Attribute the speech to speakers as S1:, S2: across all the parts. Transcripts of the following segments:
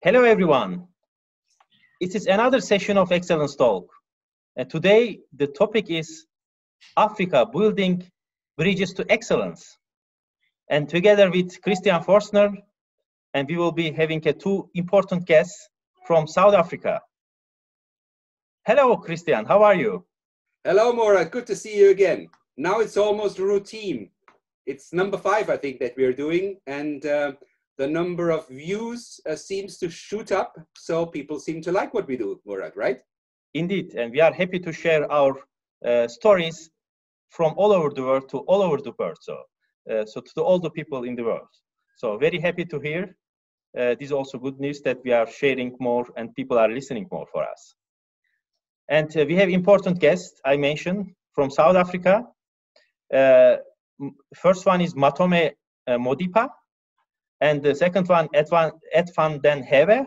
S1: Hello, everyone. It is another session of Excellence Talk. And today, the topic is Africa building bridges to excellence. And together with Christian Forstner, and we will be having two important guests from South Africa. Hello, Christian. How are you?
S2: Hello, Murat. Good to see you again. Now it's almost routine. It's number 5, I think, that we're doing. And the number of views seems to shoot up, so people seem to like what we do, Murat, right?
S1: Indeed, and we are happy to share our stories from all over the world to all over the world, so to all the people in the world. So very happy to hear. This is also good news that we are sharing more and people are listening more for us. And we have important guests, I mentioned, from South Africa. First one is Matome Modipa. And the second one, Edmund den Heever.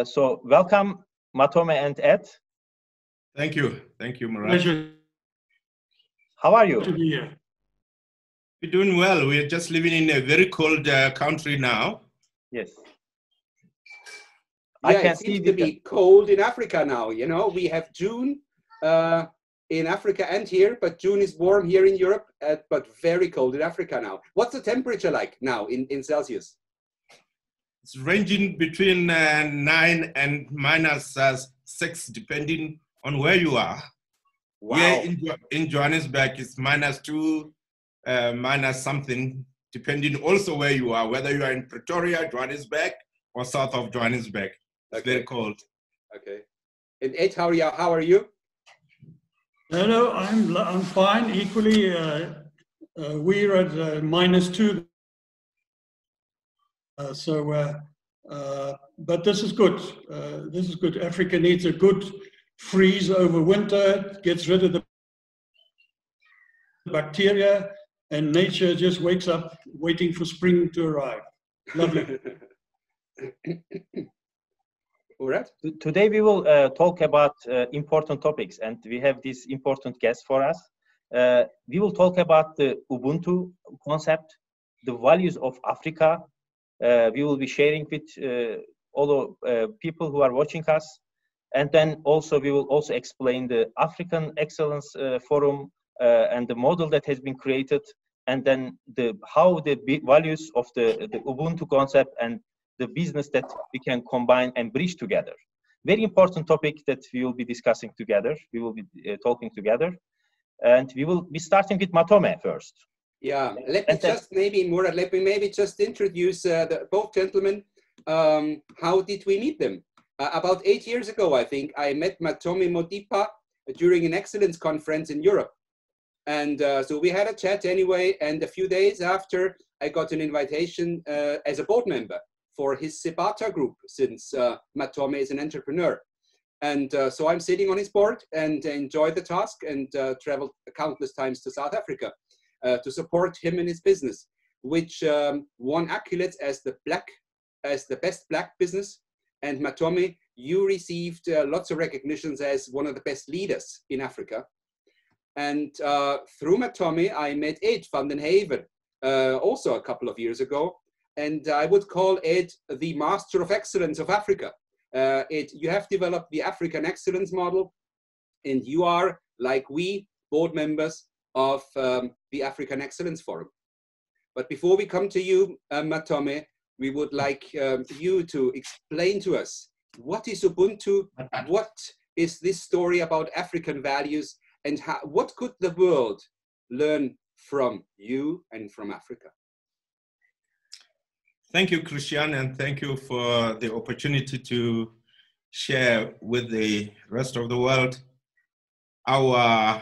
S1: So welcome, Matome and Ed.
S3: Thank you, Murat.
S4: Pleasure.
S1: How are you?
S4: To be here.
S3: We're doing well. We're just living in a very cold country now.
S1: Yes.
S2: Yeah,
S1: I can
S2: it seems
S1: see
S2: to be cold in Africa now. You know, we have June in Africa and here, but June is warm here in Europe, but very cold in Africa now. What's the temperature like now in Celsius?
S3: It's ranging between 9 and -6, depending on where you are.
S2: Wow.
S3: Here in Johannesburg, it's -2, minus something, depending also where you are, whether you are in Pretoria, Johannesburg, or south of Johannesburg. It's very cold.
S2: Okay. And Ed, how are you?
S4: No, I'm fine. Equally, we're at -2. But this is good. This is good. Africa needs a good freeze over winter, gets rid of the bacteria, and nature just wakes up waiting for spring to arrive. Lovely.
S2: All right.
S1: Today we will talk about important topics, and we have this important guest for us. We will talk about the Ubuntu concept, the values of Africa. We will be sharing with all the people who are watching us, and then also we will also explain the African Excellence Forum and the model that has been created, and then how the values of the Ubuntu concept and the business that we can combine and bridge together. Very important topic that we will be discussing together. We will be talking together. And we will be starting with Matome first.
S2: Yeah, let me maybe just introduce both gentlemen. How did we meet them? About 8 years ago, I think, I met Matome Modipa during an excellence conference in Europe. And so we had a chat anyway, and a few days after, I got an invitation as a board member for his Sebata group, since Matome is an entrepreneur. And so I'm sitting on his board and enjoy the task, and traveled countless times to South Africa to support him in his business, which won accolades as the best black business. And Matome, you received lots of recognitions as one of the best leaders in Africa. And through Matome, I met Edmund den Heever also a couple of years ago. And I would call Ed the master of excellence of Africa. You have developed the African excellence model, and you are, like we, board members of the African Excellence Forum. But before we come to you, Matome, we would like you to explain to us, what is Ubuntu? What is this story about African values? And what could the world learn from you and from Africa?
S3: Thank you, Christian, and thank you for the opportunity to share with the rest of the world our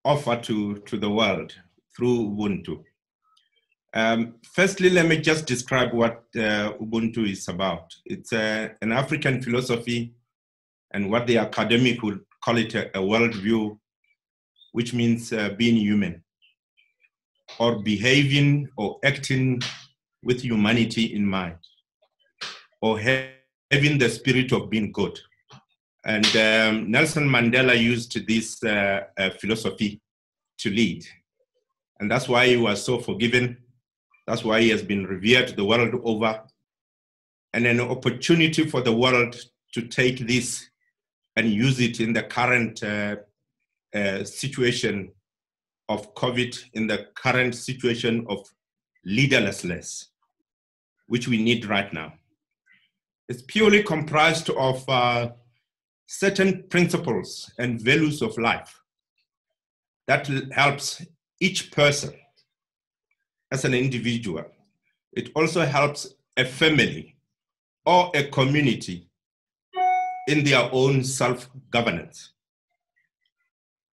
S3: offer to the world through Ubuntu. Firstly, let me just describe what Ubuntu is about. It's an African philosophy, and what the academic would call it a worldview, which means being human, or behaving or acting with humanity in mind, or having the spirit of being good. And Nelson Mandela used this philosophy to lead. And that's why he was so forgiven. That's why he has been revered the world over. and an opportunity for the world to take this and use it in the current situation of COVID, in the current situation of leaderlessness, which we need right now. It's purely comprised of certain principles and values of life that helps each person as an individual. It also helps a family or a community in their own self-governance.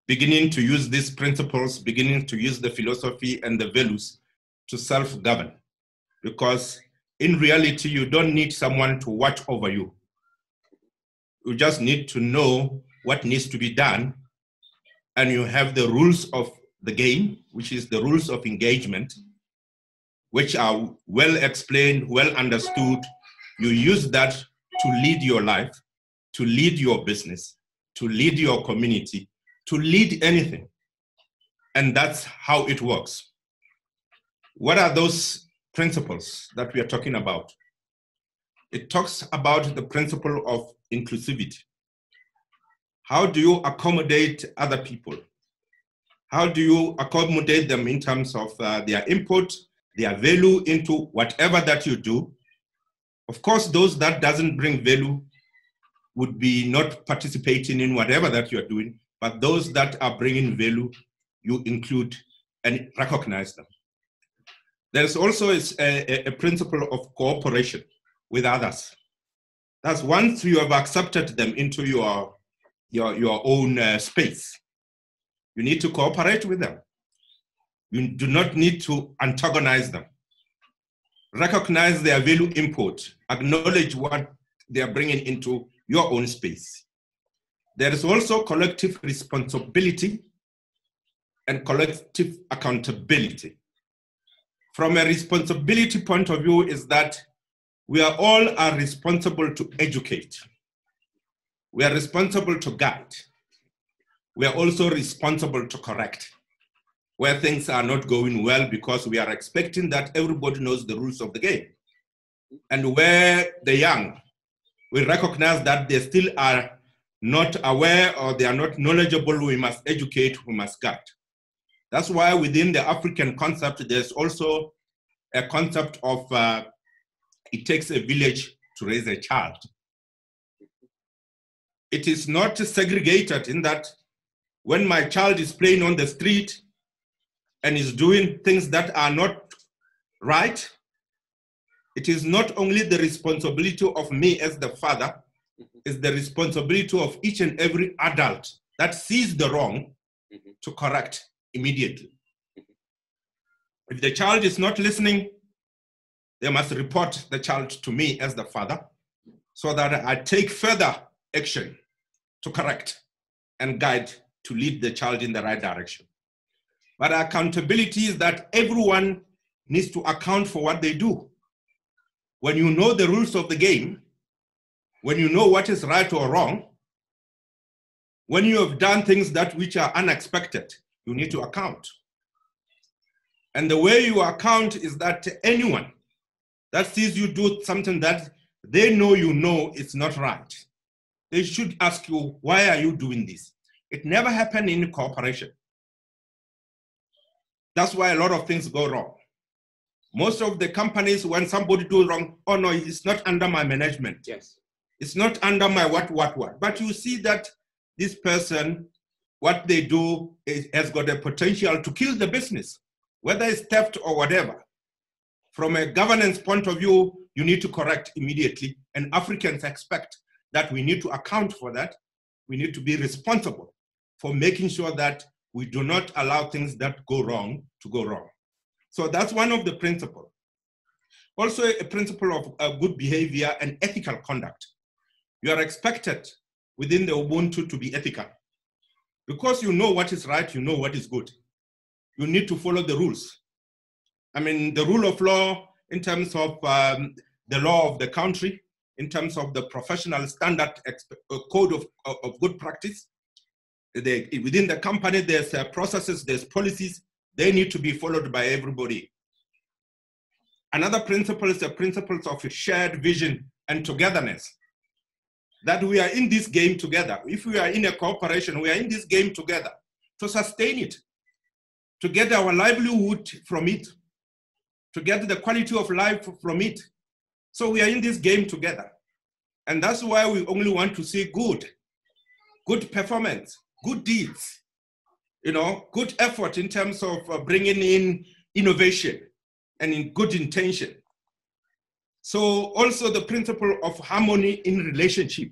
S3: Beginning to use these principles, beginning to use the philosophy and the values to self-govern. Because in reality, you don't need someone to watch over you. You just need to know what needs to be done, and you have the rules of the game, which is the rules of engagement, which are well explained, well understood. You use that to lead your life, to lead your business, to lead your community, to lead anything. And that's how it works. What are those principles that we are talking about? It talks about the principle of inclusivity. How do you accommodate other people? How do you accommodate them in terms of their input, their value into whatever that you do? Of course, those that doesn't bring value would be not participating in whatever that you're doing, but those that are bringing value, you include and recognize them. There's also a principle of cooperation with others. That's once you have accepted them into your own space, you need to cooperate with them. You do not need to antagonize them. Recognize their value input, acknowledge what they are bringing into your own space. There is also collective responsibility and collective accountability. From a responsibility point of view is that we are all responsible to educate. We are responsible to guide. We are also responsible to correct where things are not going well, because we are expecting that everybody knows the rules of the game. And where the young, we recognize that they still are not aware or they are not knowledgeable, we must educate, we must guide. That's why within the African concept, there's also a concept of it takes a village to raise a child. It is not segregated in that when my child is playing on the street and is doing things that are not right, it is not only the responsibility of me as the father, it's the responsibility of each and every adult that sees the wrong to correct immediately. If the child is not listening, they must report the child to me as the father so that I take further action to correct and guide to lead the child in the right direction. But accountability is that everyone needs to account for what they do. When you know the rules of the game, when you know what is right or wrong, when you have done things that which are unexpected, you need to account. And the way you account is that anyone that sees you do something that they know you know it's not right, they should ask you, why are you doing this? It never happened in cooperation. That's why a lot of things go wrong. Most of the companies, when somebody does wrong, oh no, it's not under my management.
S2: Yes.
S3: It's not under my what. But you see that this person, what they do has got a potential to kill the business, whether it's theft or whatever. From a governance point of view, you need to correct immediately. And Africans expect that we need to account for that. We need to be responsible for making sure that we do not allow things that go wrong to go wrong. So that's one of the principles. Also a principle of good behavior and ethical conduct. You are expected within the Ubuntu to be ethical. Because you know what is right, you know what is good. You need to follow the rules. I mean, the rule of law in terms of the law of the country, in terms of the professional standard code of good practice. Within the company, there's processes, there's policies, they need to be followed by everybody. Another principle is the principles of shared vision and togetherness. That we are in this game together. If we are in a cooperation, we are in this game together to sustain it, to get our livelihood from it, to get the quality of life from it. So we are in this game together. And that's why we only want to see good performance, good deeds, you know, good effort in terms of bringing in innovation and in good intention. So also the principle of harmony in relationship,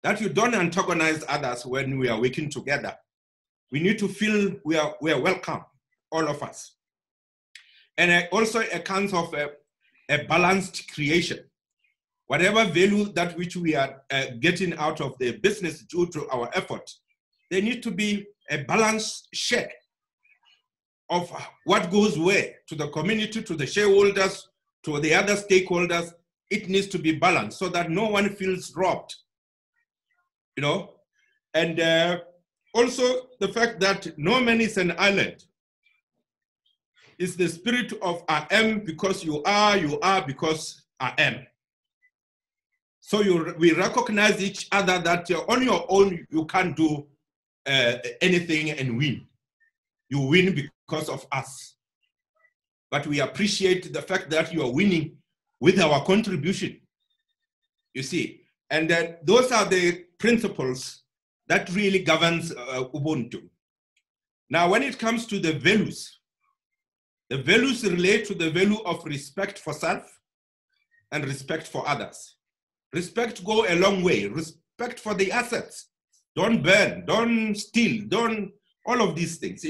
S3: that you don't antagonize others when we are working together. We need to feel we are welcome, all of us. And also a kind of a balanced creation. Whatever value that which we are getting out of the business due to our effort, there need to be a balanced share of what goes where, to the community, to the shareholders, to the other stakeholders. It needs to be balanced so that no one feels robbed, you know. And also the fact that no man is an island. It's the spirit of I am because you are because I am. So we recognize each other that on your own, you can't do anything and win. You win because of us. But we appreciate the fact that you are winning with our contribution, you see. And those are the principles that really governs Ubuntu. Now, when it comes to the values relate to the value of respect for self and respect for others. Respect go a long way. Respect for the assets. Don't burn, don't steal, don't, all of these things.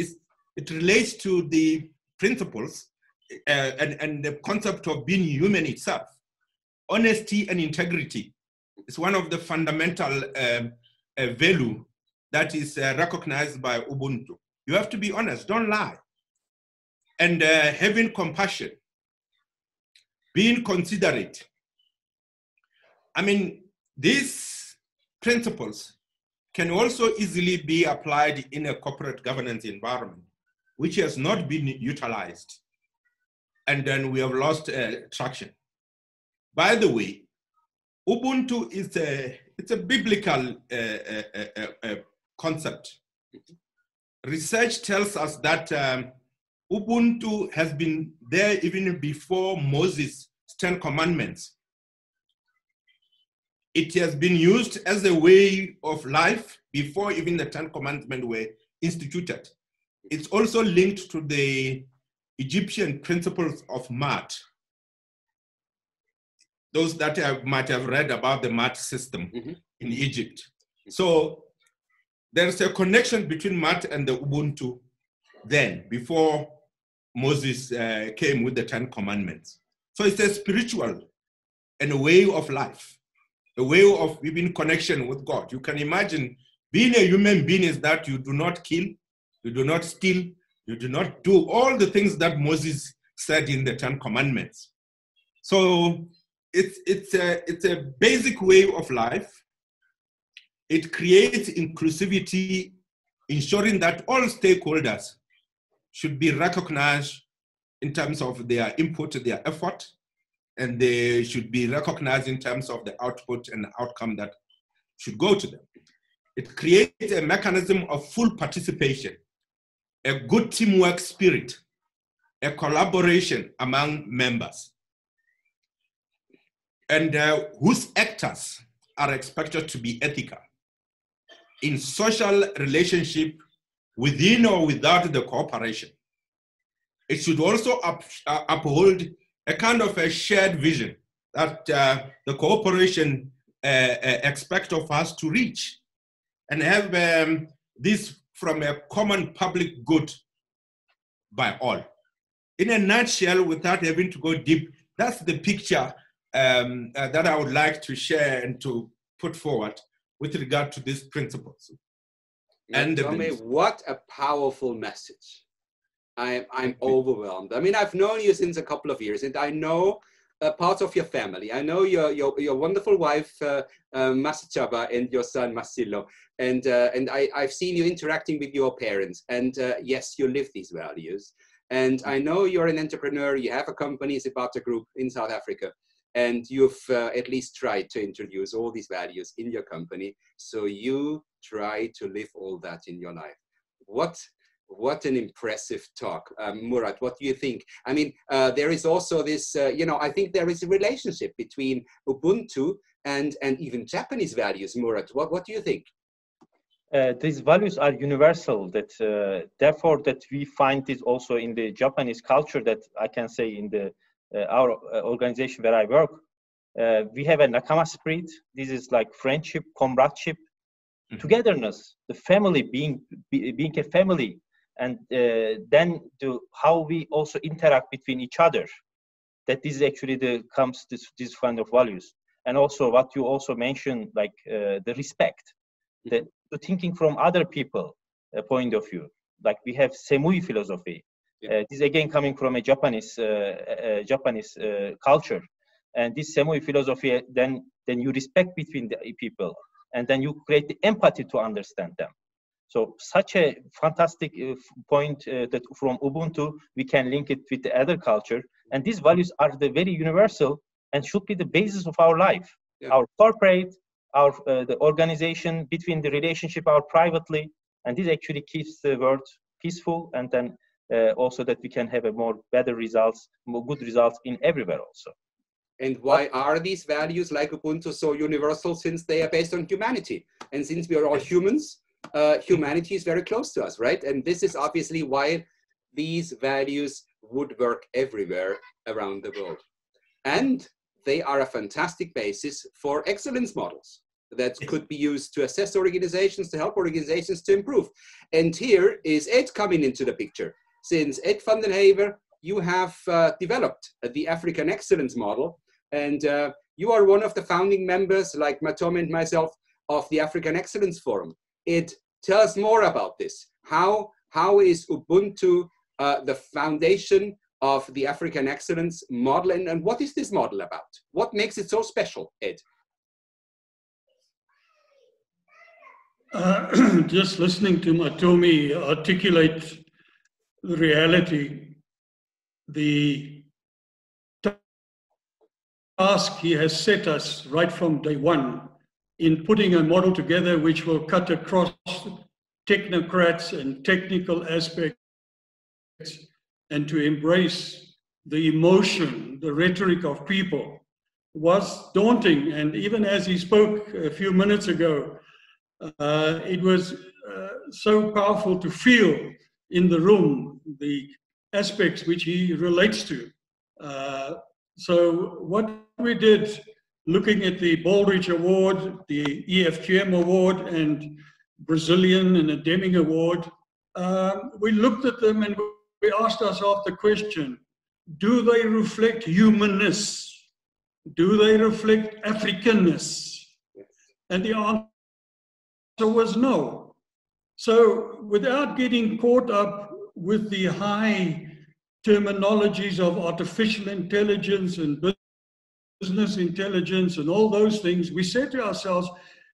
S3: It relates to the principles and the concept of being human itself. Honesty and integrity is one of the fundamental value that is recognized by Ubuntu. You have to be honest, don't lie. And having compassion, being considerate. I mean, these principles can also easily be applied in a corporate governance environment, which has not been utilized. And then we have lost traction. By the way, Ubuntu is it's a biblical concept. Research tells us that Ubuntu has been there even before Moses' 10 Commandments. It has been used as a way of life before even the 10 Commandments were instituted. It's also linked to the Egyptian principles of math. Those that might have read about the math system in Egypt. So there's a connection between math and the Ubuntu then, before Moses came with the 10 Commandments. So it's a spiritual and a way of life, a way of living connection with God. You can imagine being a human being is that you do not kill, you do not steal, you do not do all the things that Moses said in the 10 Commandments. So it's a basic way of life. It creates inclusivity, ensuring that all stakeholders should be recognized in terms of their input, their effort, and they should be recognized in terms of the output and outcome that should go to them. It creates a mechanism of full participation, a good teamwork spirit, a collaboration among members, and whose actors are expected to be ethical in social relationship within or without the cooperation. It should also uphold a kind of a shared vision that the cooperation expect of us to reach and have this from a common public good by all. In a nutshell, without having to go deep, that's the picture that I would like to share and to put forward with regard to these principles. And
S2: Matome, what a powerful message. I'm overwhelmed. I mean, I've known you since a couple of years, and I know parts of your family. I know your wonderful wife, Masachaba, and your son, Masilo. And I've seen you interacting with your parents. And yes, you live these values. And I know you're an entrepreneur, you have a company, Zipata Group in South Africa, and you've at least tried to introduce all these values in your company. So you try to live all that in your life. What an impressive talk. Murat, what do you think? I mean, there is also this, I think there is a relationship between Ubuntu and even Japanese values. Murat, what do you think?
S1: These values are universal, that therefore that we find this also in the Japanese culture, that I can say in the our organization where I work. We have a nakama spirit. This is like friendship, comradeship, togetherness, the family, being a family, and then how we also interact between each other. That this is actually this kind of values. And also what you also mentioned, like the respect, the thinking from other people point of view. Like we have Semui philosophy. This is again coming from a Japanese culture. And this Semui philosophy, then you respect between the people, and then you create the empathy to understand them. So such a fantastic point that from Ubuntu, we can link it with the other culture. And these values are the very universal and should be the basis of our life. Yeah. Our corporate, the organization, between the relationship, our privately, and this actually keeps the world peaceful, and then also that we can have more good results in everywhere also.
S2: And why are these values like Ubuntu so universal? Since they are based on humanity. And since we are all humans, humanity is very close to us, right? And this is obviously why these values would work everywhere around the world. And they are a fantastic basis for excellence models that could be used to assess organizations, to help organizations to improve. And here is Ed coming into the picture. Since Ed van den Heever, you have developed the African Excellence Model, and you are one of the founding members, like Matome and myself, of the African Excellence Forum. Ed, tell us more about this. How is Ubuntu the foundation of the African Excellence Model, and what is this model about? What makes it so special, Ed?
S4: Just listening to Matome articulate the reality, the task he has set us right from day one in putting a model together which will cut across technocrats and technical aspects, and to embrace the emotion, the rhetoric of people, was daunting. And even as he spoke a few minutes ago, it was so powerful to feel in the room the aspects which he relates to. So what we did, looking at the Baldrige Award, the EFQM Award, and Brazilian and a Deming Award, we looked at them and we asked ourselves the question, do they reflect humanness? Do they reflect Africanness? And the answer was no. So without getting caught up with the high terminologies of artificial intelligence and business intelligence and all those things, we said to ourselves,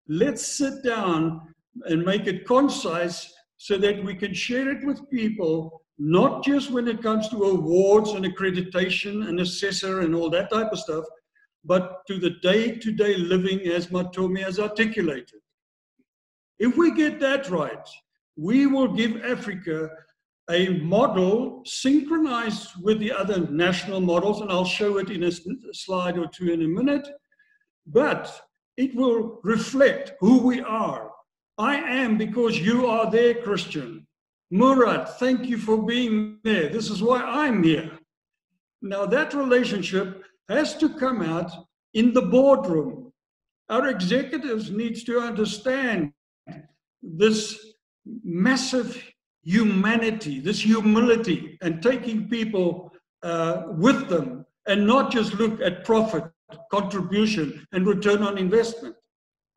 S4: let's sit down and make it concise so that we can share it with people, not just when it comes to awards and accreditation and assessor and all that type of stuff, but to the day-to-day living as Matome has articulated. If we get that right, we will give Africa a model synchronized with the other national models, and I'll show it in a slide or two in a minute, but it will reflect who we are. I am because you are there, Christian. Murat, thank you for being there. This is why I'm here. Now that relationship has to come out in the boardroom. Our executives need to understand this massive humanity, this humility, and taking people with them, and not just look at profit, contribution, and return on investment.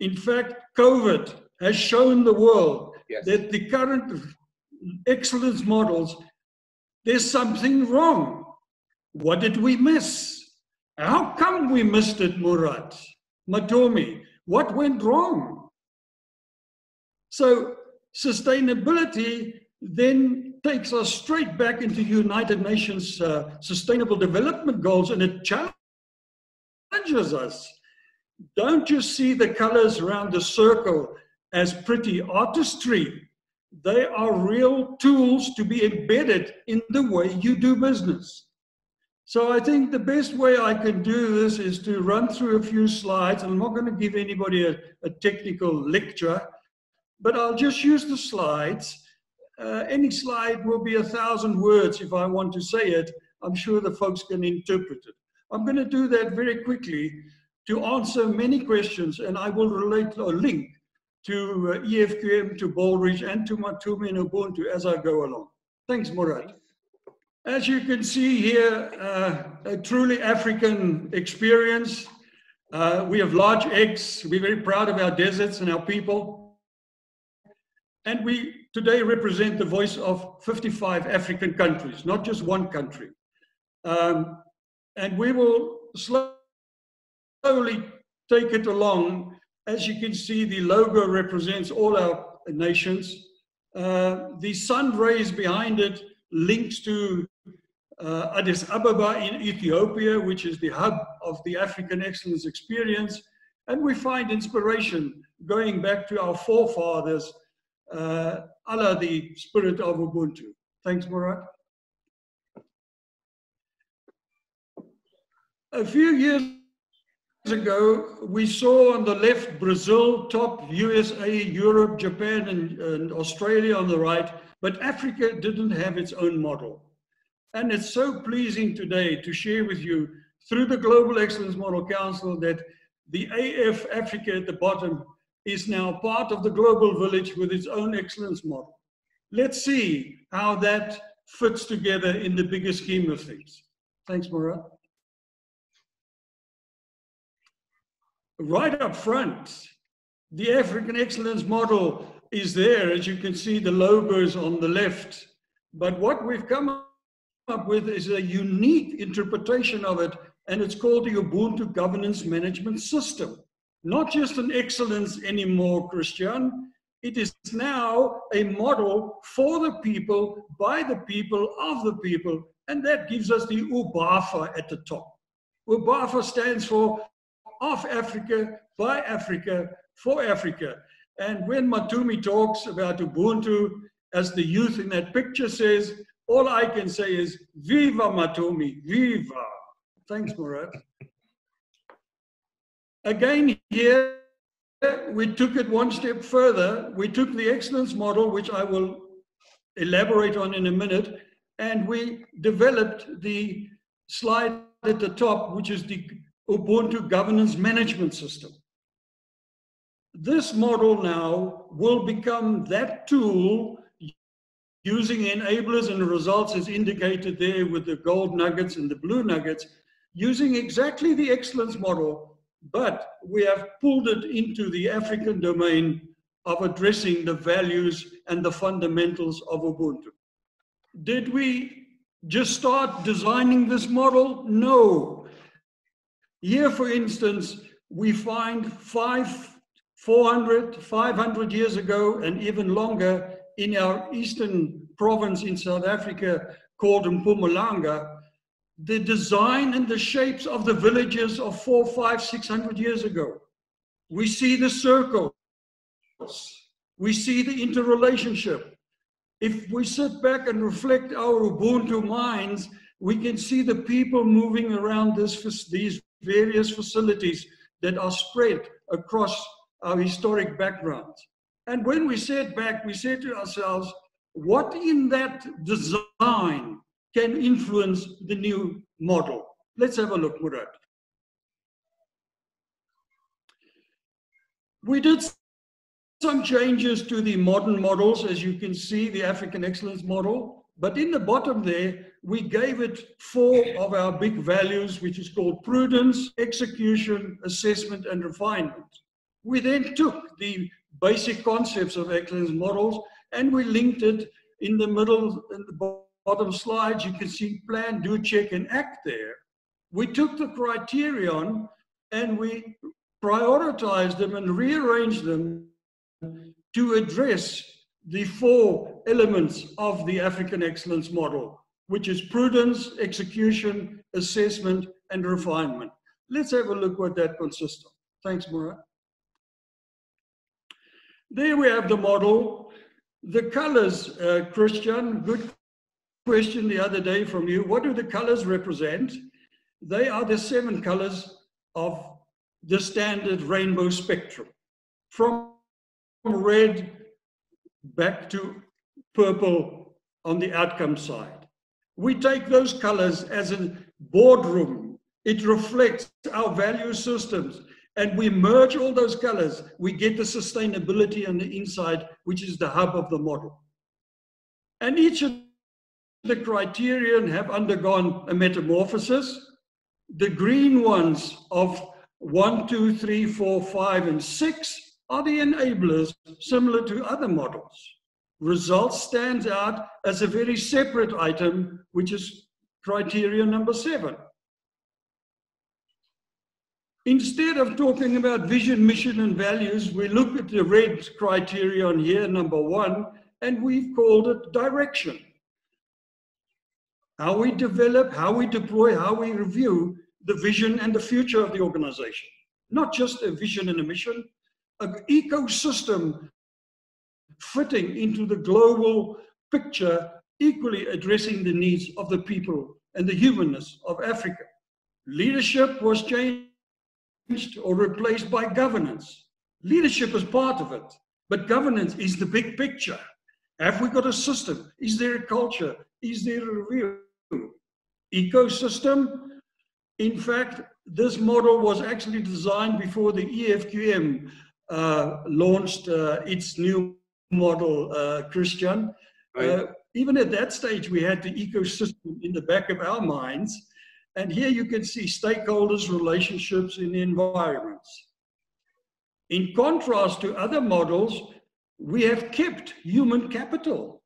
S4: In fact, COVID has shown the world that the current excellence models, there's something wrong. What did we miss? How come we missed it, Murat? Matome, what went wrong? So sustainability then takes us straight back into United Nations Sustainable Development Goals, and it challenges us. Don't just see the colors around the circle as pretty artistry. They are real tools to be embedded in the way you do business. So I think the best way I can do this is to run through a few slides. I'm not going to give anybody a technical lecture, but I'll just use the slides. Any slide will be 1,000 words if I want to say it. I'm sure the folks can interpret it. I'm going to do that very quickly to answer many questions, and I will relate or link to EFQM, to Baldrige, and to Matome and Ubuntu as I go along. Thanks, Murat. As you can see here, a truly African experience. We have large eggs. We're very proud of our deserts and our people. And we today represent the voice of 55 African countries, not just one country. And we will slowly take it along. As you can see, the logo represents all our nations. The sun rays behind it links to Addis Ababa in Ethiopia, which is the hub of the African Excellence Experience. And we find inspiration going back to our forefathers, Allah, the spirit of Ubuntu. Thanks, Murat. A few years ago, we saw on the left Brazil, top, USA, Europe, Japan, and Australia on the right, but Africa didn't have its own model. And it's so pleasing today to share with you through the Global Excellence Model Council that the AF Africa at the bottom is now part of the global village with its own excellence model. Let's see how that fits together in the bigger scheme of things. Thanks, Murat. Right up front, the African Excellence Model is there. As you can see, the logos on the left. But what we've come up with is a unique interpretation of it, and it's called the Ubuntu Governance Management System. Not just an excellence anymore, Christian. It is now a model for the people, by the people, of the people, and that gives us the UBAFA at the top. UBAFA stands for of Africa, by Africa, for Africa. And when Matome talks about Ubuntu, as the youth in that picture says, all I can say is, Viva Matome, Viva. Thanks, Murat. Again, here, we took it one step further. We took the excellence model, which I will elaborate on in a minute, and we developed the slide at the top, which is the Ubuntu Governance Management System. This model now will become that tool using enablers and results as indicated there with the gold nuggets and the blue nuggets, using exactly the excellence model, but we have pulled it into the African domain of addressing the values and the fundamentals of Ubuntu. Did we just start designing this model? No. Here, for instance, we find 400, 500 years ago, and even longer, in our eastern province in South Africa called MAPUMALANGA, the design and the shapes of the villages of 400, 500, 600 years ago. We see the circles. We see the interrelationship. If we sit back and reflect our Ubuntu minds, we can see the people moving around these various facilities that are spread across our historic backgrounds. And when we sat back, we said to ourselves, what in that design can influence the new model? Let's have a look, Murat. We did some changes to the modern models, as you can see, the African Excellence Model, but in the bottom there, we gave it 4 of our big values, which is called prudence, execution, assessment, and refinement. We then took the basic concepts of excellence models and we linked it in the middle, in the bottom slides. You can see plan, do, check, and act there. We took the criterion and we prioritized them and rearranged them to address the 4 elements of the African Excellence Model, which is prudence, execution, assessment, and refinement. Let's have a look what that consists of. Thanks, Murat. There we have the model. The colors, Christian, good question the other day from you. What do the colors represent? They are the 7 colors of the standard rainbow spectrum, from red back to purple on the outcome side. We take those colors as a boardroom. It reflects our value systems, and we merge all those colors. We get the sustainability on the inside, which is the hub of the model. And each of the criterion have undergone a metamorphosis. The green ones of 1, 2, 3, 4, 5, and 6 are the enablers, similar to other models. Results stands out as a very separate item, which is criterion number 7. Instead of talking about vision, mission, and values, we look at the red criterion here, number 1, and we've called it direction. How we develop, how we deploy, how we review the vision and the future of the organization. Not just a vision and a mission, an ecosystem fitting into the global picture, equally addressing the needs of the people and the humanness of Africa. Leadership was changed or replaced by governance. Leadership is part of it, but governance is the big picture. Have we got a system? Is there a culture? Is there a review? Ecosystem. In fact, this model was actually designed before the EFQM launched its new model, Christian.
S2: Right.
S4: Even at that stage, we had the ecosystem in the back of our minds. And here you can see stakeholders, relationships in the environments. In contrast to other models, we have kept human capital.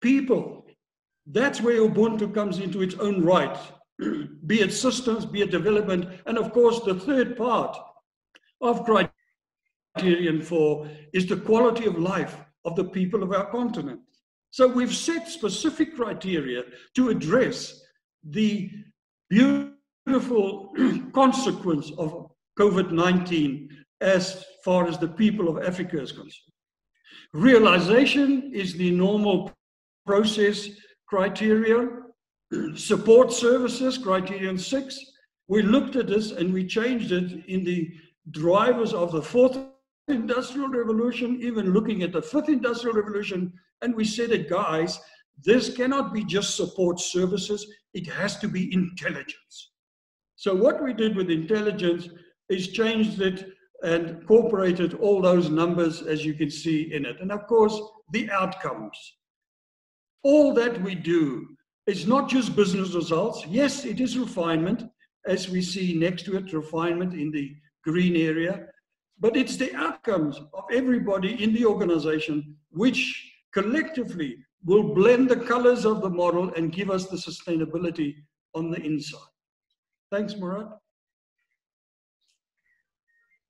S4: People. That's where Ubuntu comes into its own right, be it systems, be it development, and of course the third part of criterion 4 is the quality of life of the people of our continent. So we've set specific criteria to address the beautiful consequence of COVID-19 as far as the people of Africa is concerned. Realization is the normal process criterion. Support services, criterion 6. We looked at this and we changed it in the drivers of the 4th Industrial Revolution, even looking at the 5th Industrial Revolution, and we said that, guys, this cannot be just support services, it has to be intelligence. So what we did with intelligence is changed it and incorporated all those numbers as you can see in it. And of course, the outcomes. All that we do is not just business results. Yes, it is refinement, as we see next to it, refinement in the green area, but it's the outcomes of everybody in the organization which collectively will blend the colors of the model and give us the sustainability on the inside. Thanks, Murat.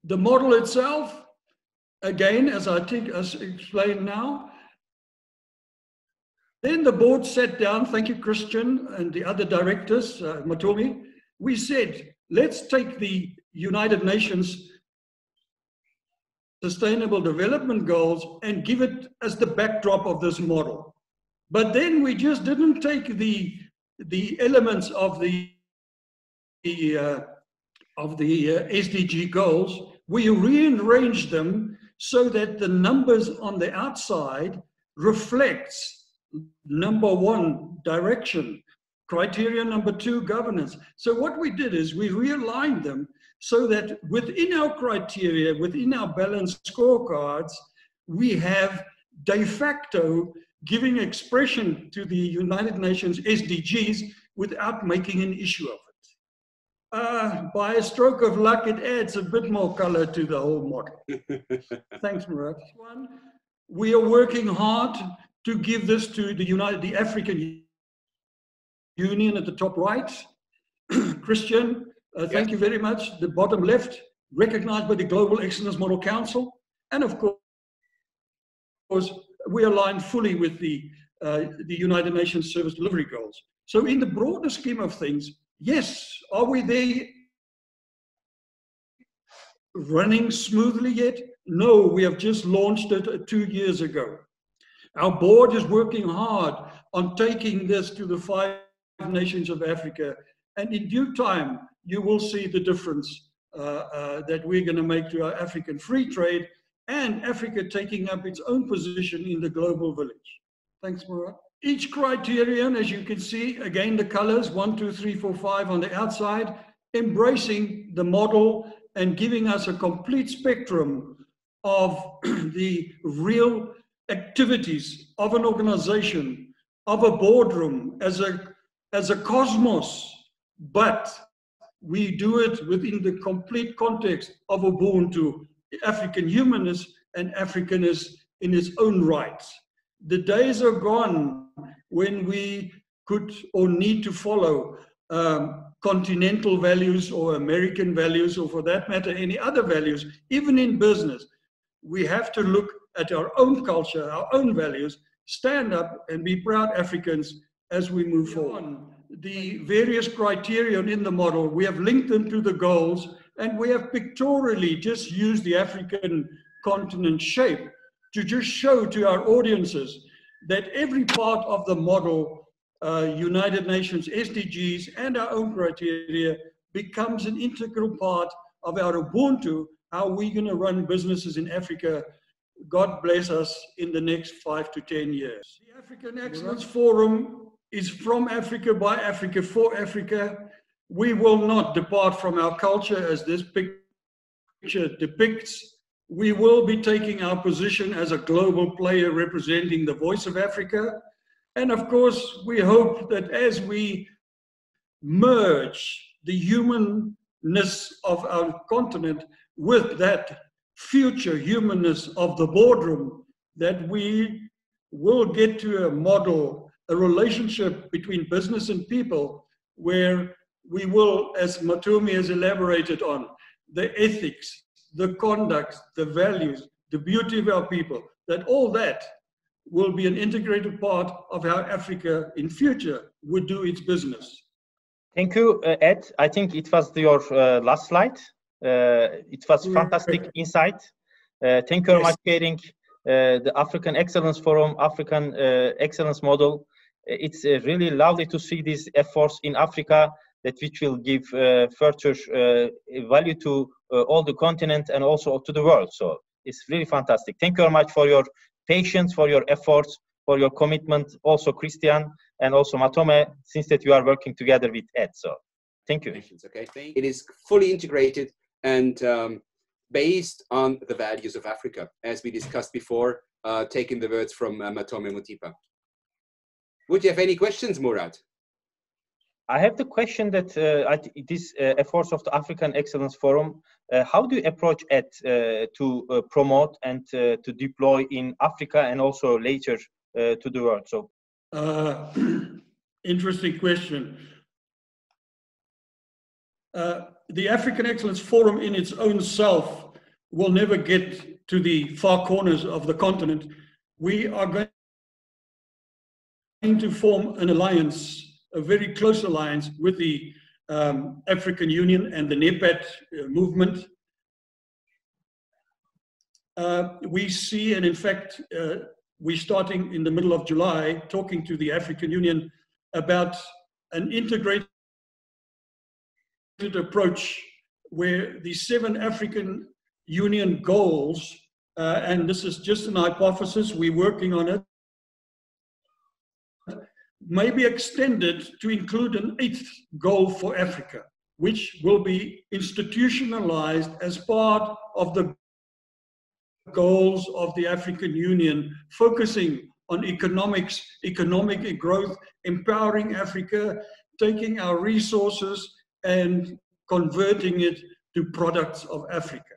S4: The model itself, again, as I think as explained now, then the board sat down, thank you, Christian, and the other directors, Matome. We said, let's take the United Nations Sustainable Development Goals and give it as the backdrop of this model. But then we just didn't take the elements of the SDG goals. We rearranged them so that the numbers on the outside reflects number 1, direction, criteria number 2, governance. So what we did is we realigned them so that within our criteria, within our balanced scorecards, we have de facto giving expression to the United Nations SDGs without making an issue of it. By a stroke of luck, it adds a bit more color to the whole model. Thanks, Murat. We are working hard to give this to the African Union at the top right. Christian, thank you very much. The bottom left, recognized by the Global Excellence Model Council. And of we align fully with the United Nations Service Delivery Goals. So in the broader scheme of things, yes, are we there running smoothly yet? No, we have just launched it 2 years ago. Our board is working hard on taking this to the 5 nations of Africa, and in due time, you will see the difference that we're going to make to our African free trade and Africa taking up its own position in the global village. Thanks, Murat. Each criterion, as you can see, again, the colors, 1, 2, 3, 4, 5 on the outside, embracing the model and giving us a complete spectrum of the real activities of an organization, of a boardroom, as a cosmos, but we do it within the complete context of Ubuntu, African humanness and Africanness in its own right. The days are gone when we could or need to follow continental values or American values, or for that matter, any other values. Even in business, we have to look at our own culture, our own values, stand up and be proud Africans as we move forward. The various criterion in the model, we have linked them to the goals, and we have pictorially just used the African continent shape to just show to our audiences that every part of the model, United Nations SDGs and our own criteria, becomes an integral part of our Ubuntu, how we're going to run businesses in Africa, God bless us, in the next 5 to 10 years. The African Excellence Forum is from Africa, by Africa, for Africa. We will not depart from our culture as this picture depicts. We will be taking our position as a global player representing the voice of Africa. And of course, we hope that as we merge the humanness of our continent with that future humanness of the boardroom, that we will get to a model, a relationship between business and people, where we will, as Matome has elaborated on, the ethics, the conduct, the values, the beauty of our people, that all that will be an integrated part of how Africa in future would do its business.
S1: Thank you, Ed. I think it was your last slide. It was fantastic insight. Thank you very much for sharing the African Excellence Forum, African Excellence Model. It's really lovely to see these efforts in Africa, that which will give further value to all the continent and also to the world. So it's really fantastic. Thank you very much for your patience, for your efforts, for your commitment. Also Christian and also Matome, since that you are working together with Ed. So thank you.
S2: Okay. It is fully integrated and based on the values of Africa, as we discussed before, taking the words from Matome Modipa. Would you have any questions, Murat?
S1: I have the question that this efforts of the African Excellence Forum, how do you approach it to promote and to deploy in Africa and also later to the world? So,
S4: interesting question. The African Excellence Forum in its own self will never get to the far corners of the continent. We are going to form an alliance, a very close alliance with the African Union and the NEPAD movement. We see, and in fact, we're starting in the middle of July talking to the African Union about an integrated approach where the 7 African Union goals, and this is just an hypothesis, we're working on it, may be extended to include an 8th goal for Africa, which will be institutionalized as part of the goals of the African Union, focusing on economics, economic growth, empowering Africa, taking our resources and converting it to products of Africa.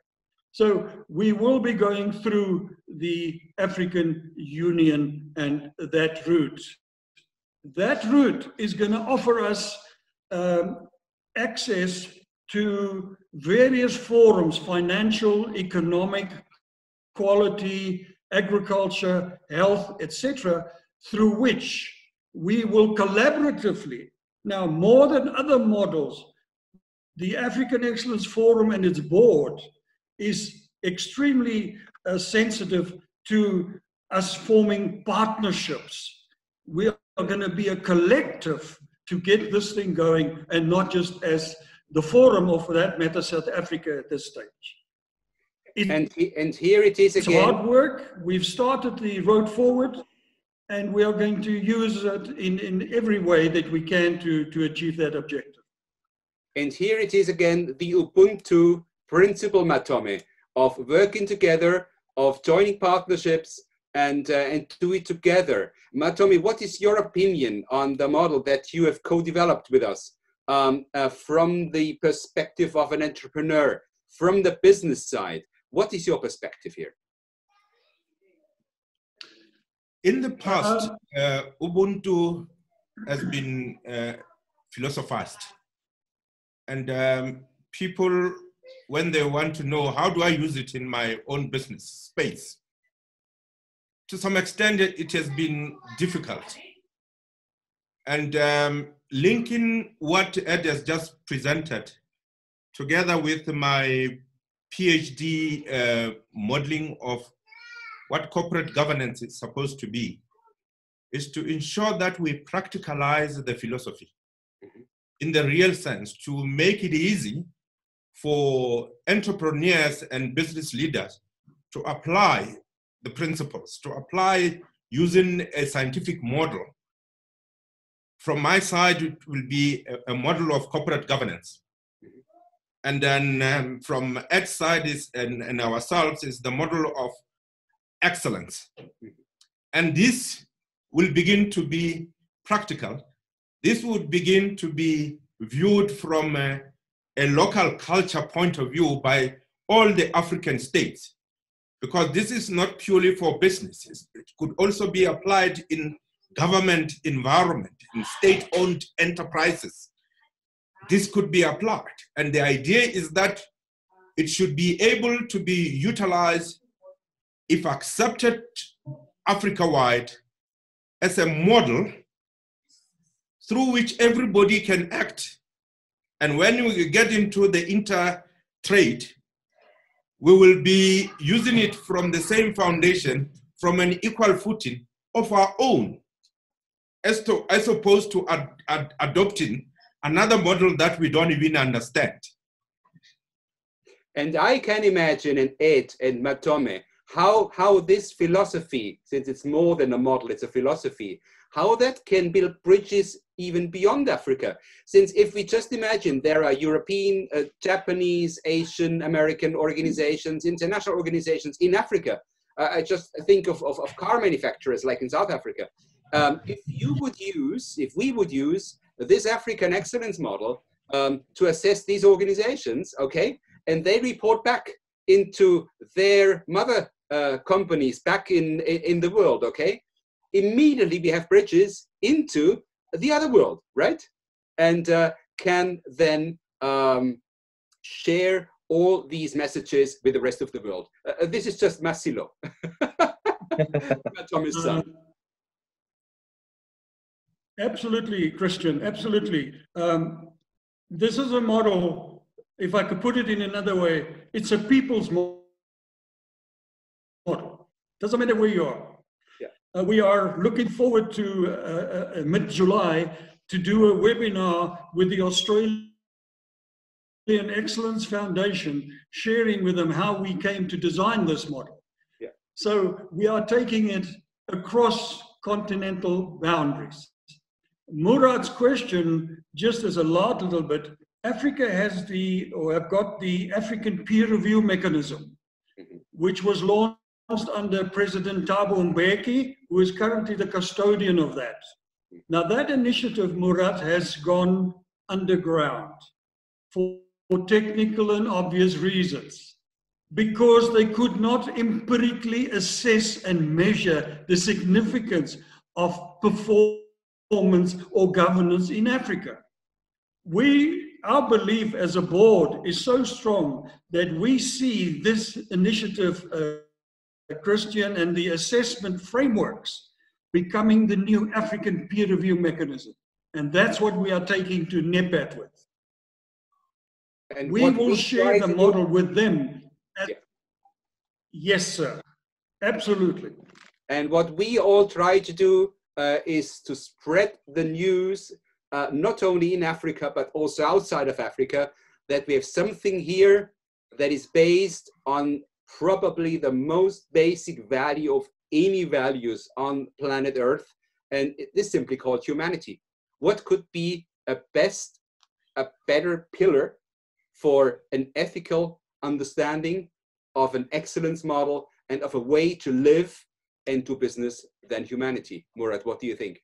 S4: So we will be going through the African Union and that route. That route is going to offer us access to various forums, financial, economic, quality, agriculture, health, etc., through which we will collaboratively, now more than other models, the African Excellence Forum and its board is extremely sensitive to us forming partnerships. We are going to be a collective to get this thing going, and not just as the forum, or for that matter, South Africa at this stage.
S2: And here it is again.
S4: It's hard work. We've started the road forward, and we are going to use it in every way that we can to achieve that objective.
S2: And here it is again, the Ubuntu principle, Matome, of working together, of joining partnerships, and do it together. Matome, what is your opinion on the model that you have co-developed with us from the perspective of an entrepreneur, from the business side? What is your perspective here?
S3: In the past, Ubuntu has been philosophized. And people, when they want to know, how do I use it in my own business space? To some extent, it has been difficult. And linking what Ed has just presented, together with my PhD modeling of what corporate governance is supposed to be, is to ensure that we practicalize the philosophy in the real sense, to make it easy for entrepreneurs and business leaders to apply the principles, to apply using a scientific model. From my side, it will be a model of corporate governance. And then from Ed's side and ourselves is the model of excellence. And this will begin to be practical. This would begin to be viewed from a local culture point of view by all the African states, because this is not purely for businesses. It could also be applied in government environment, in state-owned enterprises. This could be applied. And the idea is that it should be able to be utilized, if accepted Africa-wide, as a model through which everybody can act. And when we get into the inter-trade, we will be using it from the same foundation, from an equal footing of our own, as opposed to adopting another model that we don't even understand.
S2: And I can imagine, and Ed and Matome, how this philosophy, since it's more than a model, it's a philosophy, how that can build bridges even beyond Africa. Since if we just imagine there are European, Japanese, Asian, American organizations, international organizations in Africa. I just think of car manufacturers like in South Africa. If we would use this African excellence model to assess these organizations, okay, and they report back into their mother companies back in the world, okay, immediately we have bridges into the other world, right? And can then share all these messages with the rest of the world. This is just Massilo. Matome's son.
S4: Absolutely, Christian, absolutely. This is a model, if I could put it in another way, it's a people's model. Doesn't matter where you are. Yeah. We are looking forward to mid-July to do a webinar with the Australian Excellence Foundation, sharing with them how we came to design this model. Yeah. So we are taking it across continental boundaries. Murat's question, just as a little bit, Africa has have got the African peer review mechanism, which was launched under President Thabo Mbeki, who is currently the custodian of that. Now that initiative, Murat, has gone underground for technical and obvious reasons, because they could not empirically assess and measure the significance of performance or governance in Africa. Our belief as a board is so strong that we see this initiative Christian, and the assessment frameworks becoming the new African peer review mechanism. And that's what we are taking to NEPAD with. And we will share the model with them. Yes, sir. Absolutely.
S2: And what we all try to do is to spread the news, not only in Africa, but also outside of Africa, that we have something here that is based on probably the most basic value of any values on planet Earth. And it is simply called humanity. What could be a better pillar for an ethical understanding of an excellence model and of a way to live and do business than humanity? Murat, what do you think?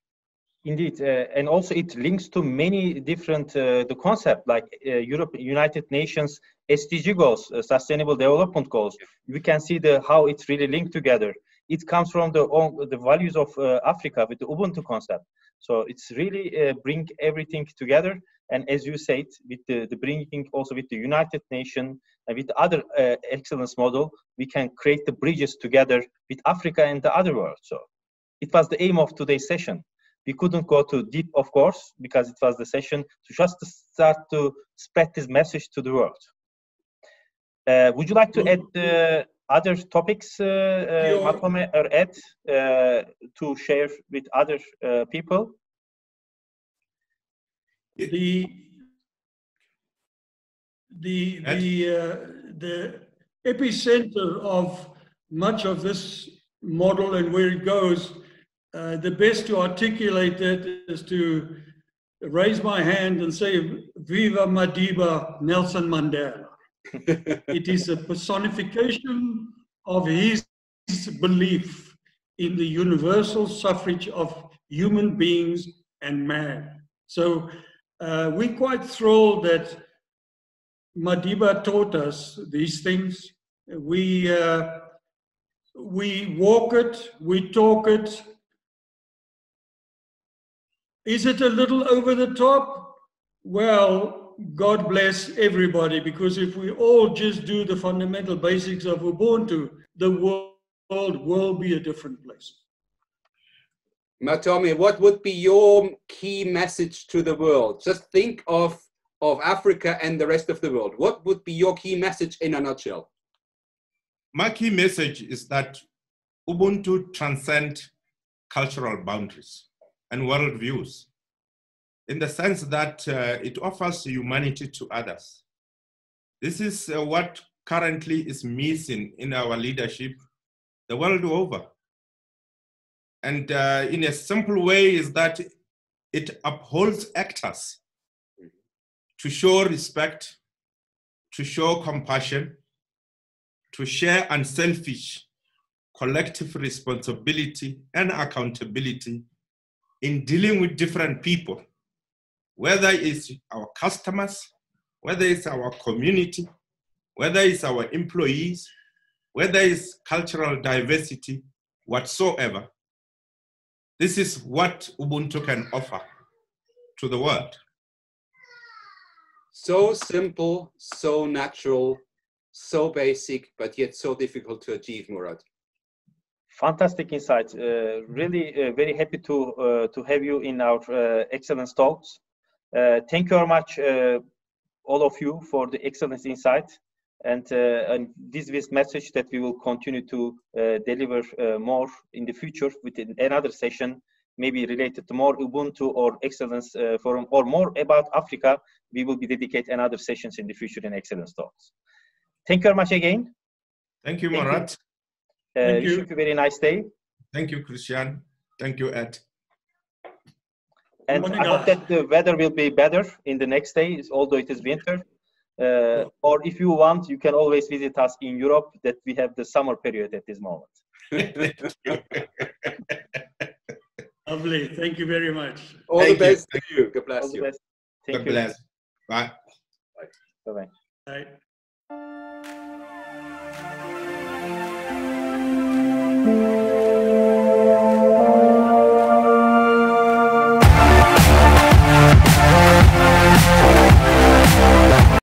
S1: Indeed, and also it links to many different the concept like United Nations SDG goals, Sustainable Development Goals. We can see how it's really linked together. It comes from the values of Africa with the Ubuntu concept. So it's really bring everything together. And as you said, with the bringing also with the United Nations and with other excellence model, we can create the bridges together with Africa and the other world. So it was the aim of today's session. We couldn't go too deep, of course, because it was the session to just start to spread this message to the world. Would you like to add other topics, Matome or Ed, to share with other people?
S4: The epicenter of much of this model and where it goes, the best to articulate it is to raise my hand and say, Viva Modipa, Nelson Mandela. It is a personification of his belief in the universal suffrage of human beings and man. So we're quite thrilled that Modipa taught us these things. We walk it, we talk it. Is it a little over the top? Well, God bless everybody, because if we all just do the fundamental basics of Ubuntu, the world will be a different place.
S2: Matome, what would be your key message to the world? Just think of Africa and the rest of the world. What would be your key message in a nutshell?
S3: My key message is that Ubuntu transcends cultural boundaries and worldviews, in the sense that it offers humanity to others. This is what currently is missing in our leadership the world over. And in a simple way is that it upholds actors to show respect, to show compassion, to share unselfish collective responsibility and accountability in dealing with different people, whether it's our customers, whether it's our community, whether it's our employees, whether it's cultural diversity, whatsoever. This is what Ubuntu can offer to the world.
S2: So simple, so natural, so basic, but yet so difficult to achieve, Murat.
S1: Fantastic insights. Really very happy to have you in our excellence talks. Thank you very much, all of you, for the excellence insight. And this message that we will continue to deliver more in the future with another session, maybe related to more Ubuntu or excellence forum, or more about Africa. We will be dedicate another sessions in the future in excellence talks. Thank you very much again.
S3: Thank you, Murat.
S1: Wish you a very nice day.
S3: Thank you, Christian. Thank you, Ed.
S1: And I hope that the weather will be better in the next days, although it is winter. Or if you want, you can always visit us in Europe, that we have the summer period at this moment.
S4: Lovely. Thank you very much.
S2: All the best to you. God bless you.
S3: God bless. Bye.
S1: Bye-bye.
S4: Bye.